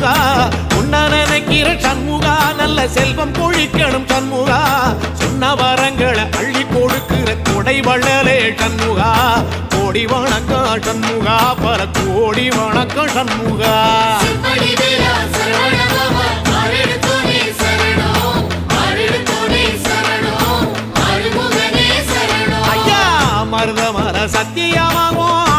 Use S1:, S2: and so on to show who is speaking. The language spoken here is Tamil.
S1: சண்முகா உன்ன நினைக்கிற சண்முகா நல்ல செல்வம் பொழிக்கணும் சண்முகா சொன்ன வரங்களை அள்ளி கொடுக்கிற கொடை வள்ளலே சண்முகா கோடி வணக்கம் சண்முகா பல கோடி வணக்கம் சண்முகா ஐயா மருதமர சத்தியமாகும்